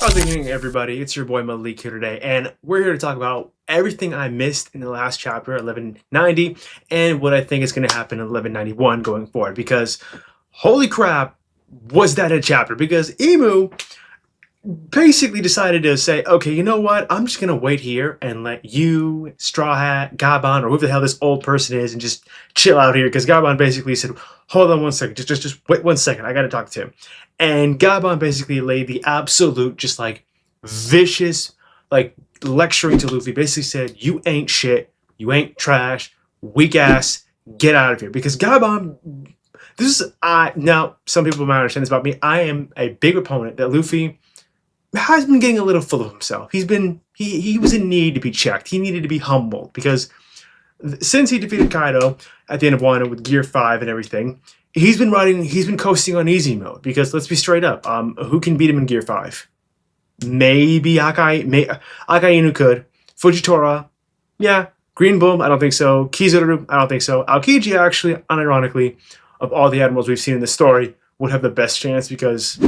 How's it going, everybody? It's your boy Malik here today, and we're here to talk about everything I missed in the last chapter, 1190, and what I think is going to happen in 1191 going forward. Because, holy crap, was that a chapter? Because Emu basically decided to say, okay, you know what? I'm just going to wait here and let you, Straw Hat, Gabon, or whoever the hell this old person is, and just chill out here. Because Gabon basically said, hold on one second, just wait 1 second. I got to talk to him. And Gabon basically laid the absolute, just like vicious, like lecturing to Luffy. Basically said, you ain't shit, you ain't trash, weak ass, get out of here. Because Gabon, this is, now some people might understand this about me. I am a big proponent that Luffy has been getting a little full of himself. He was in need to be checked. He needed to be humbled because since he defeated Kaido at the end of Wano with Gear 5 and everything, he's been coasting on easy mode. Because let's be straight up, who can beat him in Gear 5? Maybe Akainu could. Fujitora, yeah. Green Bull, I don't think so. Kizaru, I don't think so. Aokiji actually, unironically, of all the admirals we've seen in the story, would have the best chance because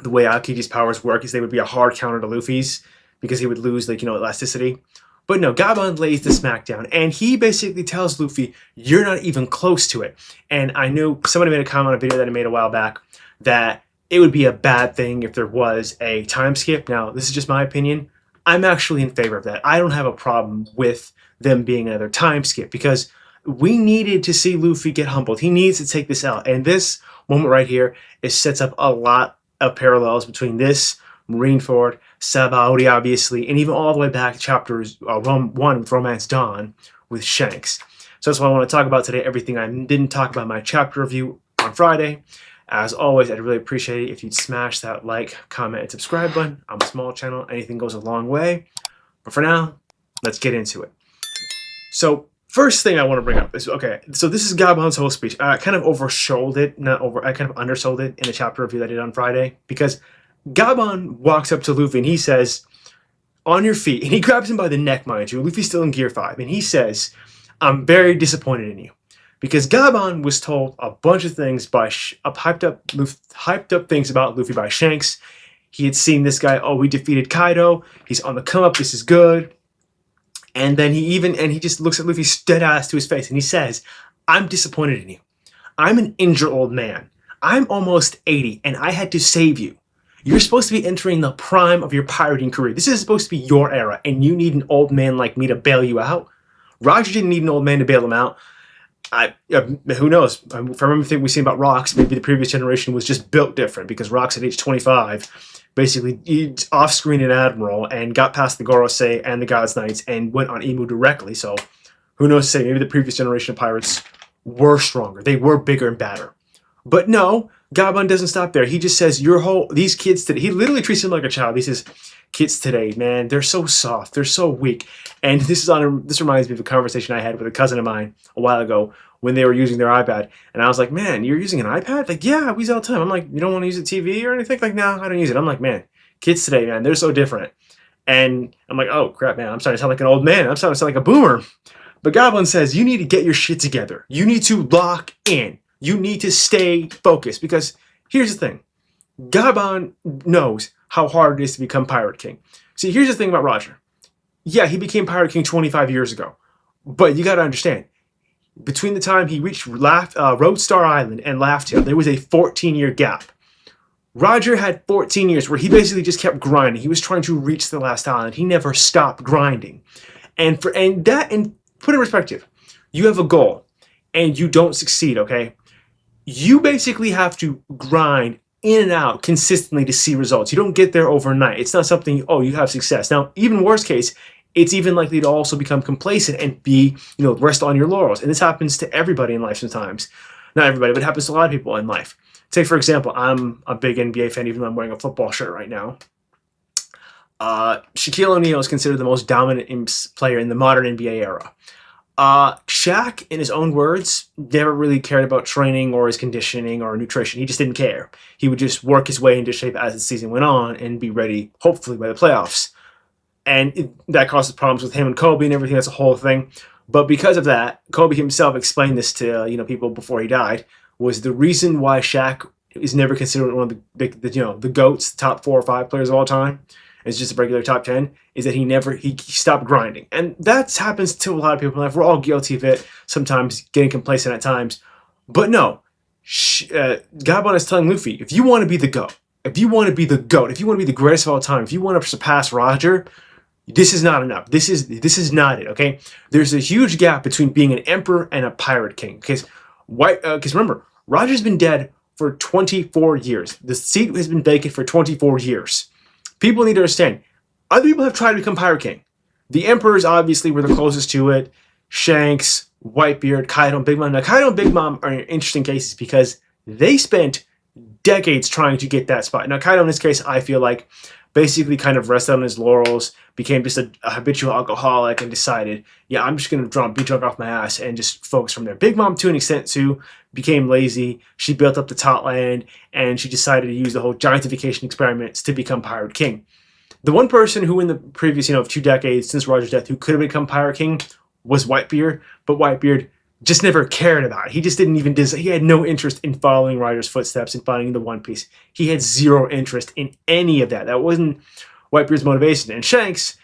the way Aokiji's powers work is they would be a hard counter to Luffy's because he would lose, like, elasticity. But no, Gabon lays the smackdown, and he basically tells Luffy, you're not even close to it. And I know somebody made a comment on a video that I made a while back that it would be a bad thing if there was a time skip. Now, this is just my opinion. I'm actually in favor of that. I don't have a problem with them being another time skip because we needed to see Luffy get humbled. He needs to take this out. And this moment right here sets up a lot of parallels between this, Marineford, Sabaody, obviously, and even all the way back to chapters 1 with Romance Dawn with Shanks. So that's what I want to talk about today, everything I didn't talk about in my chapter review on Friday. As always, I'd really appreciate it if you'd smash that like, comment, and subscribe button. I'm a small channel. Anything goes a long way. But for now, let's get into it. So first thing I want to bring up is, okay, so this is Gabon's whole speech. I kind of oversold it, I kind of undersold it in the chapter review that I did on Friday, because Gabon walks up to Luffy and he says, on your feet, and he grabs him by the neck, mind you. Luffy's still in Gear 5, and he says, I'm very disappointed in you. Because Gabon was told a bunch of things by hyped up things about Luffy by Shanks. He had seen this guy, oh, we defeated Kaido, he's on the come up, this is good. And then he just looks at Luffy dead ass to his face and he says, I'm disappointed in you. I'm an injured old man. I'm almost 80 and I had to save you. You're supposed to be entering the prime of your pirating career. This is supposed to be your era and you need an old man like me to bail you out? Roger didn't need an old man to bail him out. Who knows? If I remember everything we've seen about Rocks, maybe the previous generation was just built different because Rocks at age 25 basically off-screen an admiral and got past the Gorosei and the God's Knights and went on Emu directly. So who knows to say, maybe the previous generation of pirates were stronger. They were bigger and badder. But no, Gabon doesn't stop there. He just says, these kids today, he literally treats them like a child. He says, kids today, man, they're so soft, they're so weak. And this reminds me of a conversation I had with a cousin of mine a while ago when they were using their iPad. And I was like, man, you're using an iPad? Like, yeah, we use it all the time. I'm like, you don't want to use a TV or anything? Like, no, I don't use it. I'm like, man, kids today, man, they're so different. And I'm like, oh, crap, man, I'm starting to sound like an old man. I'm starting to sound like a boomer. But Goblin says, you need to get your shit together. You need to lock in. You need to stay focused. Because here's the thing. Gabon knows how hard it is to become Pirate King. See, here's the thing about Roger. Yeah, he became Pirate King 25 years ago. But you got to understand, between the time he reached Roadstar Island and Laugh Tale, there was a 14-year gap. Roger had 14 years where he basically just kept grinding. He was trying to reach the last island. He never stopped grinding. And put in perspective, you have a goal and you don't succeed, okay? You basically have to grind in and out consistently to see results. You don't get there overnight. It's not something, oh, you have success. Now, even worst case, it's even likely to also become complacent and be, rest on your laurels. And this happens to everybody in life sometimes. Not everybody, but it happens to a lot of people in life. Take, for example, I'm a big NBA fan, even though I'm wearing a football shirt right now. Shaquille O'Neal is considered the most dominant player in the modern NBA era. Shaq, in his own words, never really cared about training or his conditioning or nutrition. He just didn't care. He would just work his way into shape as the season went on and be ready, hopefully, by the playoffs. And that causes problems with him and Kobe and everything. That's a whole thing. But because of that, Kobe himself explained this to people before he died, was the reason why Shaq is never considered one of the GOATs, top 4 or 5 players of all time. It's just a regular top 10, is that he stopped grinding. And that happens to a lot of people in life. We're all guilty of it, sometimes getting complacent at times. But no, Gabon is telling Luffy, if you want to be the GOAT, if you want to be the GOAT, if you want to be the greatest of all time, if you want to surpass Roger, this is not enough. This is not it, okay? There's a huge gap between being an emperor and a pirate king. Because remember, Roger's been dead for 24 years. The seat has been vacant for 24 years. People need to understand, other people have tried to become pirate king. The emperors obviously were the closest to it. Shanks, Whitebeard, Kaido, and Big Mom. Now, Kaido and Big Mom are interesting cases because they spent decades trying to get that spot. Now, Kaido in this case, I feel like, basically kind of rested on his laurels, became just a habitual alcoholic, and decided, yeah, I'm just going to be drunk off my ass and just focus from there. Big Mom, to an extent, too, became lazy. She built up the Totland, and she decided to use the whole giantification experiments to become Pirate King. The one person who in the previous, 2 decades since Roger's death, who could have become Pirate King was Whitebeard, but Whitebeard just never cared about it. He just didn't even he had no interest in following Roger's footsteps and finding the One Piece. He had zero interest in any of that. That wasn't Whitebeard's motivation. And Shanks,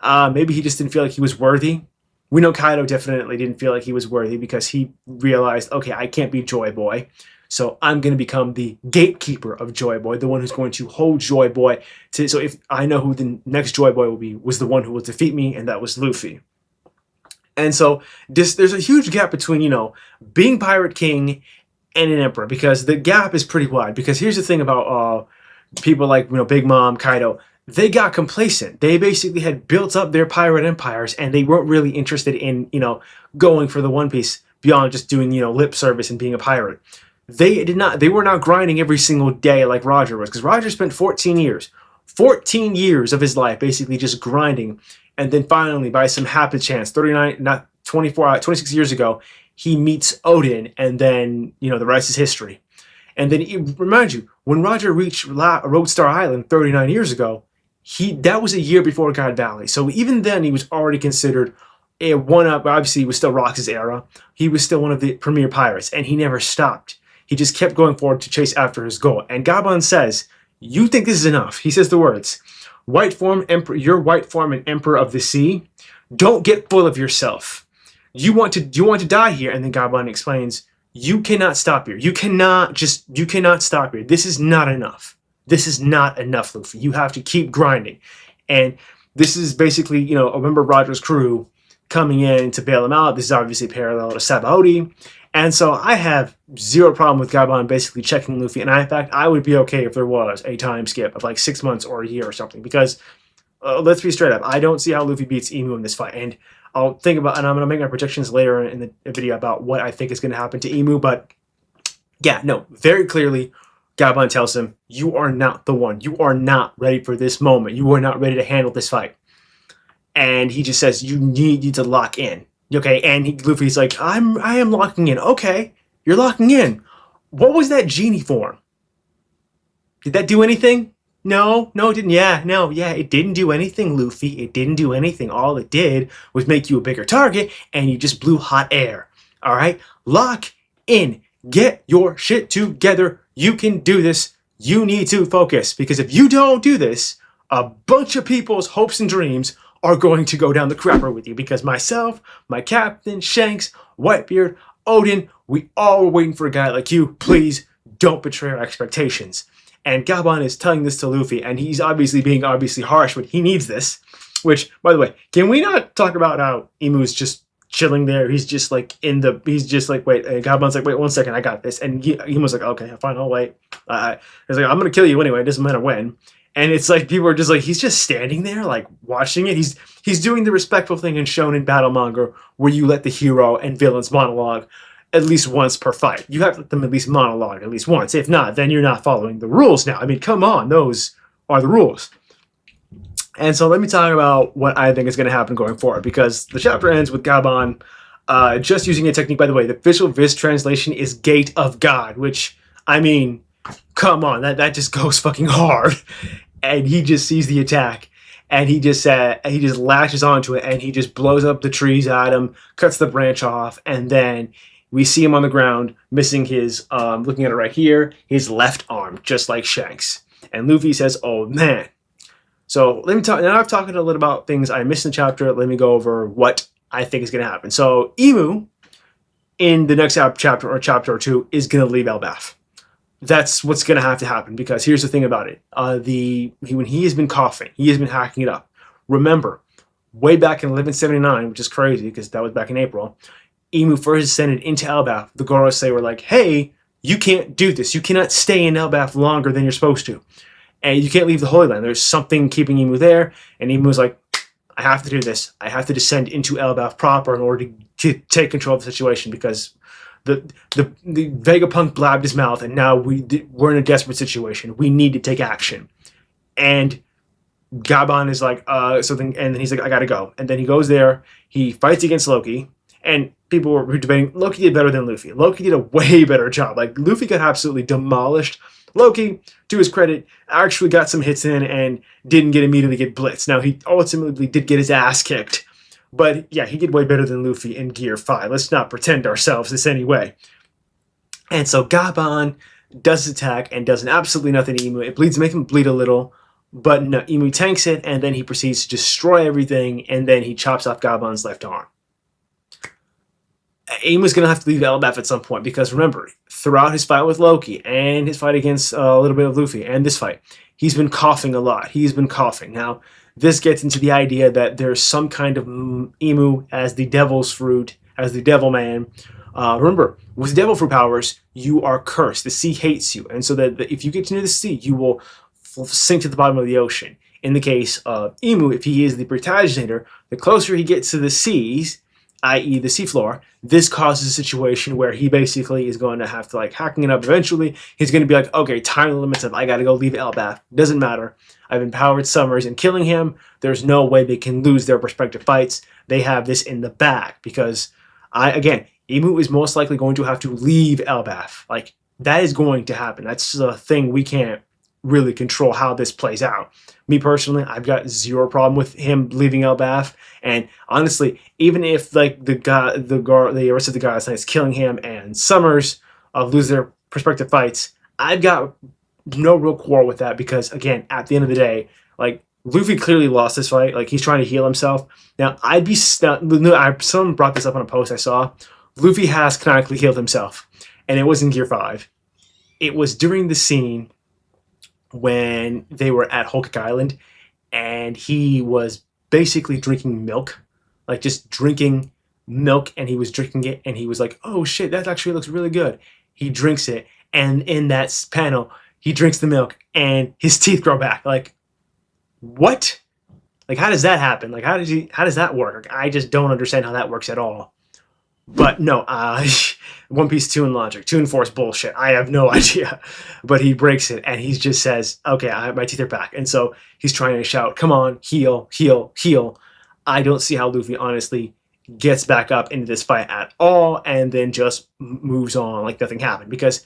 maybe he just didn't feel like he was worthy. We know Kaido definitely didn't feel like he was worthy because he realized, okay, I can't be Joy Boy, so I'm going to become the gatekeeper of Joy Boy, the one who's going to hold Joy Boy. So if I know who the next Joy Boy will be, was the one who will defeat me, and that was Luffy. And so there's a huge gap between, being Pirate King and an Emperor, because the gap is pretty wide. Because here's the thing about people like, Big Mom, Kaido. They got complacent. They basically had built up their pirate empires, and they weren't really interested in, going for the One Piece beyond just doing, lip service and being a pirate. They were not grinding every single day like Roger was, because Roger spent 14 years of his life basically just grinding. And then finally, by some happy chance, 26 years ago, he meets Odin, and then, the rest is history. And then, remind you, when Roger reached Roadstar Island 39 years ago, that was a year before God Valley. So even then, he was already considered a one-up. Obviously, he was still Rox's era. He was still one of the premier pirates, and he never stopped. He just kept going forward to chase after his goal. And Gabon says, you think this is enough? He says the words, White form, emperor, you're white form and emperor of the sea. Don't get full of yourself. You want to die here. And then Gabon explains, you cannot stop here. You cannot stop here. This is not enough. This is not enough, Luffy. You have to keep grinding. And this is basically, a member of Roger's crew coming in to bail him out. This is obviously parallel to Sabaody. And so I have zero problem with Gabon basically checking Luffy. And in fact, I would be okay if there was a time skip of like 6 months or a year or something. Because let's be straight up, I don't see how Luffy beats Emu in this fight. And I'm going to make my predictions later in the video about what I think is going to happen to Emu. But yeah, no, very clearly, Gabon tells him, you are not the one. You are not ready for this moment. You are not ready to handle this fight. And he just says, you need to lock in. Okay, and Luffy's like, I am locking in. Okay, you're locking in. What was that genie form? Did that do anything? No, it didn't. It didn't do anything, Luffy. It didn't do anything. All it did was make you a bigger target, and you just blew hot air. All right, lock in. Get your shit together. You can do this. You need to focus, because if you don't do this, a bunch of people's hopes and dreams are going to go down the crapper with you, because myself, my captain, Shanks, Whitebeard, Odin, we all were waiting for a guy like you. Please don't betray our expectations. And Gabon is telling this to Luffy, and he's obviously being harsh, but he needs this. Which, by the way, can we not talk about how Emu's just chilling there? He's just like wait, Gabon's like, wait 1 second, I got this. And Emu's like, okay, fine, I'll wait. He's like, I'm gonna kill you anyway, it doesn't matter when. And it's like, people are just like, he's just standing there, like, watching it. He's doing the respectful thing in Shonen Battle manga, where you let the hero and villains monologue at least once per fight. You have to let them at least monologue at least once. If not, then you're not following the rules now. I mean, come on, those are the rules. And so let me talk about what I think is going to happen going forward, because the chapter ends with Gabon just using a technique. By the way, the official Viz translation is Gate of God, which, I mean, come on, that just goes fucking hard. And he just sees the attack, and he just latches onto it, and he just blows up the trees at him, cuts the branch off, and then we see him on the ground, missing his, looking at it right here, his left arm, just like Shanks. And Luffy says, "Oh man." So let me talk. Now I've talked a little about things I missed in the chapter. Let me go over what I think is going to happen. So Emu, in the next chapter or two, is going to leave Elbalf. That's what's going to have to happen, because here's the thing about it. When he has been coughing, he has been hacking it up. Remember, way back in 1179, which is crazy because that was back in April, Emu first ascended into Elbalf. The Gorosei were like, "Hey, you can't do this. You cannot stay in Elbalf longer than you're supposed to. And you can't leave the Holy Land. There's something keeping Emu there." And Emu was like, "I have to do this. I have to descend into Elbalf proper in order to take control of the situation, because the Vegapunk blabbed his mouth, and now we're in a desperate situation. We need to take action." And Gabon is like, something, and he's like, "I gotta go." And then he goes there. He fights against Loki, and people were debating Loki did better than Luffy. Loki did a way better job. Like, Luffy got absolutely demolished. Loki, to his credit, actually got some hits in and didn't immediately get blitzed. Now, he ultimately did get his ass kicked. But yeah, he did way better than Luffy in Gear 5. Let's not pretend ourselves this anyway. And so Gabon does his attack and does absolutely nothing to Emu. It bleeds, make him bleed a little. But no, Emu tanks it, and then he proceeds to destroy everything, and then he chops off Gabon's left arm. Emu's going to have to leave Elbalf at some point, because remember, throughout his fight with Loki and his fight against a little bit of Luffy and this fight, he's been coughing a lot. He's been coughing. Now, this gets into the idea that there's some kind of Emu as the devil's fruit, as the devil man. Remember, with devil fruit powers, you are cursed. The sea hates you. And so that if you get near the sea, you will sink to the bottom of the ocean. In the case of Emu, if he is the protaginator, the closer he gets to the seas, i.e. the seafloor, this causes a situation where he basically is going to have to, like, hacking it up eventually. He's going to be like, "Okay, time limits up. I got to go leave Elbalf. Doesn't matter. I've empowered Summers and killing him. There's no way they can lose their respective fights. They have this in the bag," because Emu is most likely going to have to leave Elbalf. Like, that is going to happen. That's a thing we can't really control how this plays out. Me personally, I've got zero problem with him leaving Elbalf, and honestly, even if like the rest of the guys Knights killing him and Summers lose their respective fights, I've got no real quarrel with that, because again, at the end of the day, like, Luffy clearly lost this fight. Like, he's trying to heal himself. Now, I'd be someone brought this up on a post I saw. Luffy has canonically healed himself, and it was in Gear 5. It was during the scene when they were at Whole Cake Island, and he was basically drinking milk, like just drinking milk, and he was drinking it, and he was like, "Oh shit, that actually looks really good." He drinks it, and in that panel, he drinks the milk, and his teeth grow back. Like, what? Like, how does that happen? Like, how does that work? Like, I just don't understand how that works at all. But no, One Piece 2 in logic, 2 in force bullshit. I have no idea. But he breaks it, and he just says, "Okay, my teeth are back." And so he's trying to shout, "Come on, heal, heal, heal." I don't see how Luffy honestly gets back up into this fight at all, and then just moves on like nothing happened, because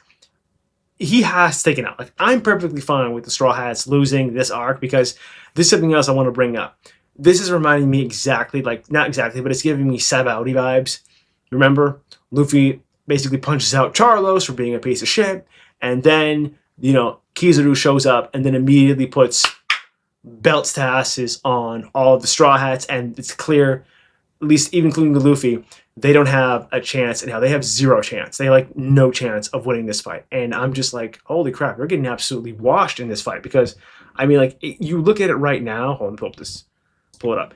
he has taken out. Like, I'm perfectly fine with the Straw Hats losing this arc, because there's something else I want to bring up. This is reminding me exactly, like, not exactly, but it's giving me Sabaody vibes. Remember, Luffy basically punches out Charlos for being a piece of shit, and then, Kizaru shows up and then immediately puts belts to asses on all of the Straw Hats, and it's clear, at least even including the Luffy, they don't have a chance, and they have zero chance. They have, like, no chance of winning this fight. And I'm just like, holy crap, we're getting absolutely washed in this fight, because, I mean, like, you look at it right now, hold on, pull it up.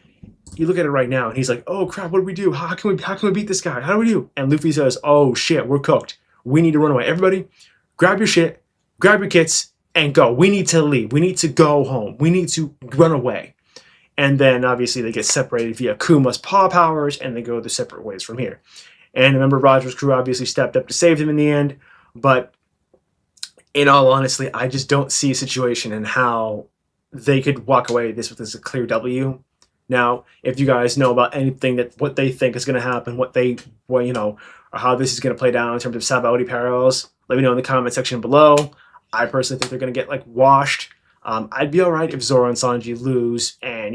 You look at it right now, and he's like, "Oh crap, what do we do? How can we beat this guy? How do we do?" And Luffy says, "Oh shit, we're cooked. We need to run away. Everybody, grab your shit, grab your kits, and go. We need to leave. We need to go home. We need to run away." And then obviously they get separated via Kuma's paw powers, and they go their separate ways from here. And remember, Roger's crew obviously stepped up to save them in the end. But in all honesty, I just don't see a situation in how they could walk away this with a clear W. Now, if you guys know about anything what they think is going to happen, or how this is going to play down in terms of Sabaody parallels, let me know in the comment section below. I personally think they're going to get, like, washed. I'd be all right if Zoro and Sanji lose, and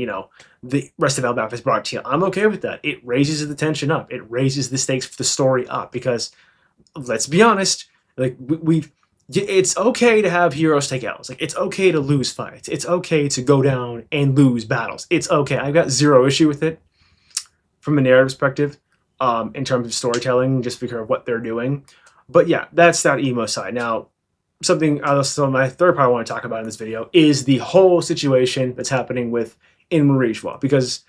the rest of Elbalf is brought to you. I'm okay with that. It raises the tension up. It raises the stakes for the story up, because let's be honest, like it's okay to have heroes take L's. Like it's okay to lose fights. It's okay to go down and lose battles. It's okay. I've got zero issue with it from a narrative perspective, in terms of storytelling, just because of what they're doing. But yeah, that's that emo side. Now, something else. So my third part I want to talk about in this video is the whole situation that's happening with in Marijua, because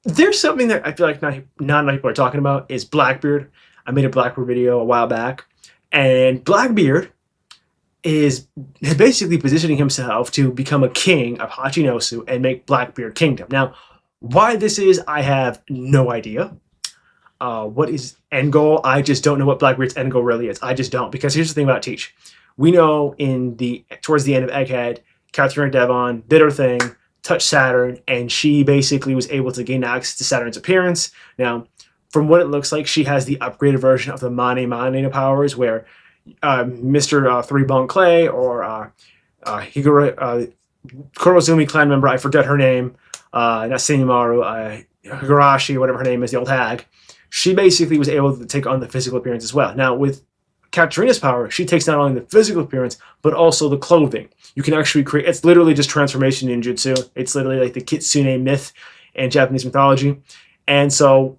there's something that I feel like not enough people are talking about is Blackbeard. I made a Blackbeard video a while back, and Blackbeard is basically positioning himself to become a king of Hachinosu and make Blackbeard Kingdom. Now, why this is, I have no idea. What is end goal? I just don't know what Blackbeard's end goal really is. I just don't, because here's the thing about Teach. We know towards the end of Egghead, Katarina Devon did her thing, touched Saturn, and she basically was able to gain access to Saturn's appearance. Now, from what it looks like, she has the upgraded version of the Mane Mane powers, where Mr. Three Bone Clay or Kurozumi clan member, I forget her name, not Senimaru, Higurashi, whatever her name is, the old hag, she basically was able to take on the physical appearance as well. Now, with Katarina's power, she takes not only the physical appearance, but also the clothing. You can actually create, it's literally just transformation ninjutsu. It's literally like the Kitsune myth in Japanese mythology. And so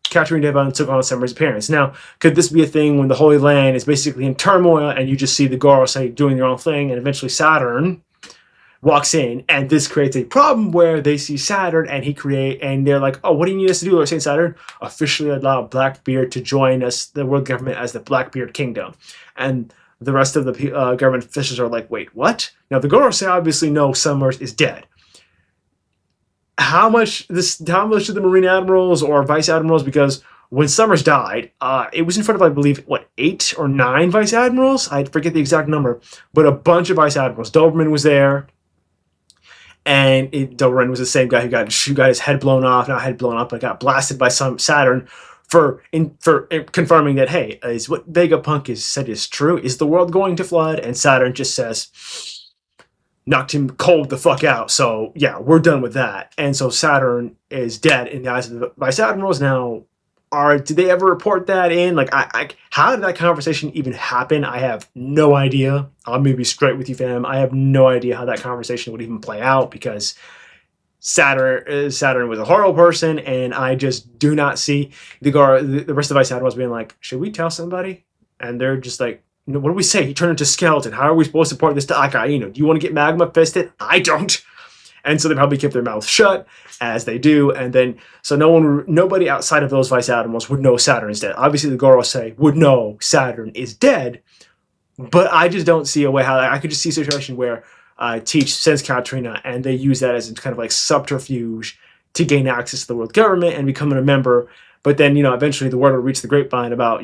Katarina Devon took on Summer's appearance. Now, could this be a thing when the Holy Land is basically in turmoil and you just see the Gorosei doing their own thing, and eventually Saturn walks in, and this creates a problem where they see Saturn and they're like, oh, what do you need us to do, Lord Saint Saturn? Officially allow Blackbeard to join us, the world government, as the Blackbeard Kingdom. And the rest of the government officials are like, wait, what? Now, the Gorosei obviously know Summers is dead. How much of the Marine Admirals or Vice Admirals, because when Summers died, it was in front of, I believe, 8 or 9 Vice Admirals? I forget the exact number, but a bunch of Vice Admirals. Doberman was there. And Doran was the same guy who got his head blown off, not head blown up, but got blasted by some Saturn for confirming that, hey, is what Vegapunk has said is true? Is the world going to flood? And Saturn just says, knocked him cold the fuck out. So yeah, we're done with that. And so Saturn is dead in the eyes of the Vice Admirals. Now, did they ever report that in? Like, how did that conversation even happen? I have no idea. I'm gonna be straight with you, fam. I have no idea how that conversation would even play out, because Saturn was a horrible person, and I just do not see the rest of the Vice Admirals being like, should we tell somebody? And they're just like, what do we say? He turned into skeleton. How are we supposed to report this to Akainu? Do you want to get magma fisted? I don't. And so they probably kept their mouths shut, as they do, and then so nobody outside of those Vice Admirals would know Saturn is dead. Obviously, the Gorosei would know Saturn is dead, but I just don't see a way how I could just see a situation where Teach sends Katrina, and they use that as a kind of like subterfuge to gain access to the world government and becoming a member. But then, eventually the word will reach the grapevine about,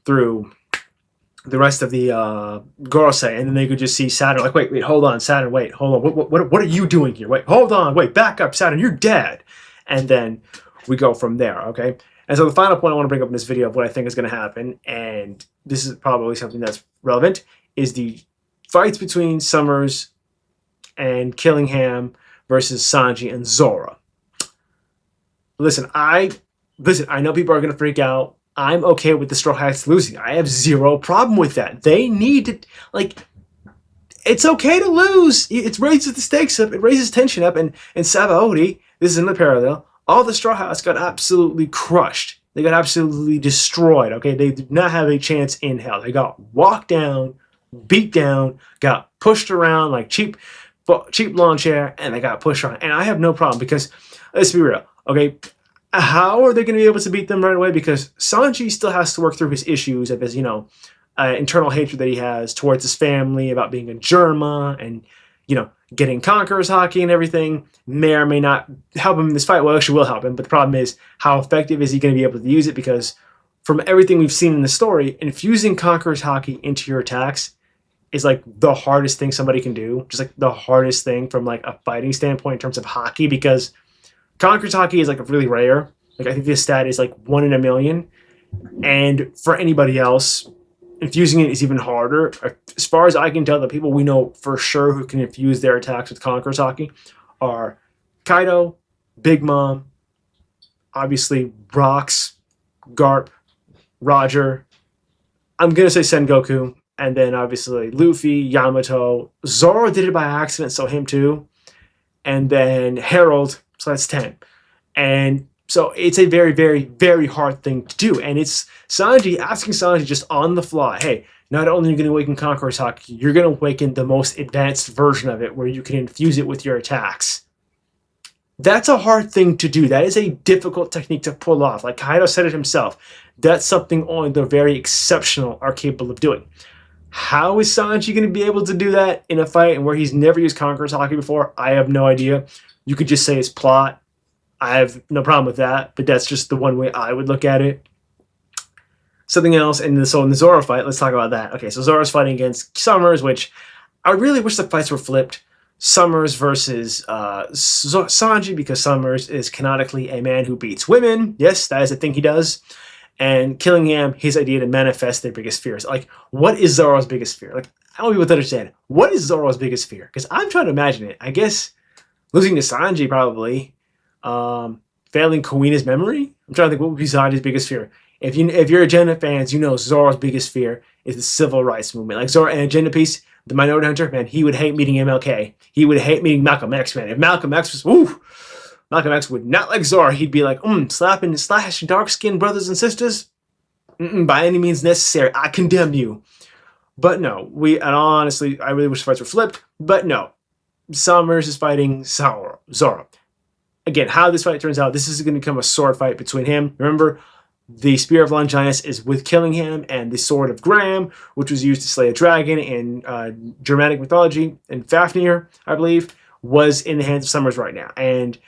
through the rest of the Gorosei, and then they could just see Saturn like, wait, hold on, Saturn, wait, hold on, what are you doing here? Wait, hold on, wait, back up, Saturn, you're dead. And then we go from there, okay? And so the final point I want to bring up in this video of what I think is going to happen, and this is probably something that's relevant, is the fights between Summers and Killingham versus Sanji and Zora. Listen, I know people are going to freak out. I'm okay with the Strawhats losing. I have zero problem with that. They need to, it's okay to lose. It raises the stakes up. It raises tension up. And in Sabaody, this is another parallel, all the Strawhats got absolutely crushed. They got absolutely destroyed, okay? They did not have a chance in hell. They got walked down, beat down, got pushed around like cheap lawn chair, and they got pushed around. And I have no problem, because, let's be real, okay? How are they going to be able to beat them right away? Because Sanji still has to work through his issues of his, internal hatred that he has towards his family, about being a Germa, and, getting Conqueror's Haki and everything. May or may not help him in this fight. Well, actually will help him, but the problem is, how effective is he going to be able to use it? Because from everything we've seen in the story, infusing Conqueror's Haki into your attacks is like the hardest thing somebody can do. Just like the hardest thing from like a fighting standpoint in terms of Haki, because Conqueror's Haki is like really rare. Like, I think this stat is like 1 in a million. And for anybody else, infusing it is even harder. As far as I can tell, the people we know for sure who can infuse their attacks with Conqueror's Haki are Kaido, Big Mom, obviously Rox, Garp, Roger, I'm gonna say Sengoku, and then obviously Luffy, Yamato, Zoro did it by accident, so him too, and then Harold. So that's 10. And so it's a very, very, very hard thing to do. And it's Sanji asking Sanji just on the fly, hey, not only are you going to awaken Conqueror's Haki, you're going to awaken the most advanced version of it where you can infuse it with your attacks. That's a hard thing to do. That is a difficult technique to pull off. Like Kaido said it himself, that's something only the very exceptional are capable of doing. How is Sanji going to be able to do that in a fight and where he's never used Conqueror's Haki before? I have no idea. You could just say it's plot. I have no problem with that, but that's just the one way I would look at it. Something else, so in the Zoro fight, let's talk about that. Okay, so Zoro's fighting against Summers, which I really wish the fights were flipped. Summers versus Sanji, because Summers is canonically a man who beats women. Yes, that is a thing he does. And Killingham, his idea to manifest their biggest fears. Like, what is Zoro's biggest fear? Like, I don't even understand. What is Zoro's biggest fear? Because I'm trying to imagine it. I guess losing to Sanji, probably. Failing Kuina's memory? I'm trying to think what would be Sanji's biggest fear. If you're Agenda fans, you know Zoro's biggest fear is the civil rights movement. Like Zoro and Agenda piece, the Minority Hunter, man, he would hate meeting MLK. He would hate meeting Malcolm X, man. If Malcolm X was, ooh, Malcolm X would not like Zoro. He'd be like, slashing dark-skinned brothers and sisters? By any means necessary. I condemn you. But no, and honestly, I really wish the fights were flipped. But no, Summers is fighting Zoro. Again, how this fight turns out, this is going to become a sword fight between him. Remember, the Spear of Longinus is with Killingham, and the Sword of Graham, which was used to slay a dragon in Germanic mythology, and Fafnir, I believe, was in the hands of Summers right now. And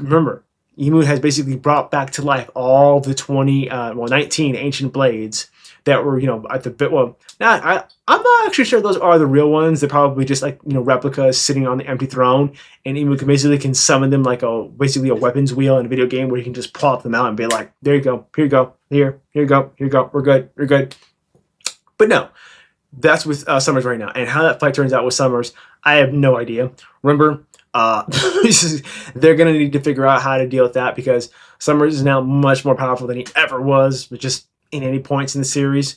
remember, Emu has basically brought back to life all the 19 ancient blades that were, at the bit. Well, I'm not actually sure those are the real ones. They're probably just like, replicas sitting on the empty throne, and Emu can summon them like basically a weapons wheel in a video game where you can just plop them out and be like, there you go, here you go, here you go, we're good. But no, that's with Summers right now, and how that fight turns out with Summers, I have no idea. Remember, they're gonna need to figure out how to deal with that because Summers is now much more powerful than he ever was, but just in any points in the series.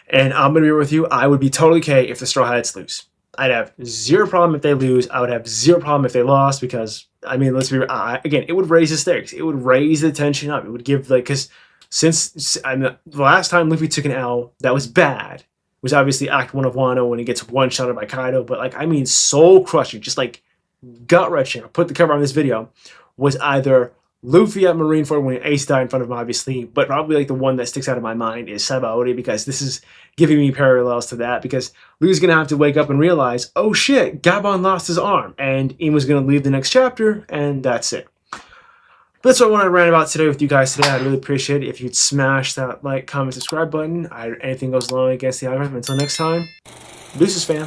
And I'm going to be with you. I would be totally okay if the Straw Hats lose. I'd have zero problem if they lose. I would have zero problem if they lost because, let's be again, it would raise the stakes. It would raise the tension up. It would give, because since the last time Luffy took an L that was bad was obviously Act 1 of Wano when he gets one-shotted by Kaido. But, soul-crushing, just, gut-wrenching. I'll put the cover on this video, was either Luffy at Marineford when Ace died in front of him, obviously, but probably the one that sticks out of my mind is Sabaody because this is giving me parallels to that because Luffy's going to have to wake up and realize, oh shit, Gabon lost his arm, and Imu's going to leave the next chapter, and that's it. But that's what I wanted to rant about today with you guys today. I'd really appreciate it if you'd smash that like, comment, subscribe button. Anything goes along against the algorithm. Until next time, deuces, fam.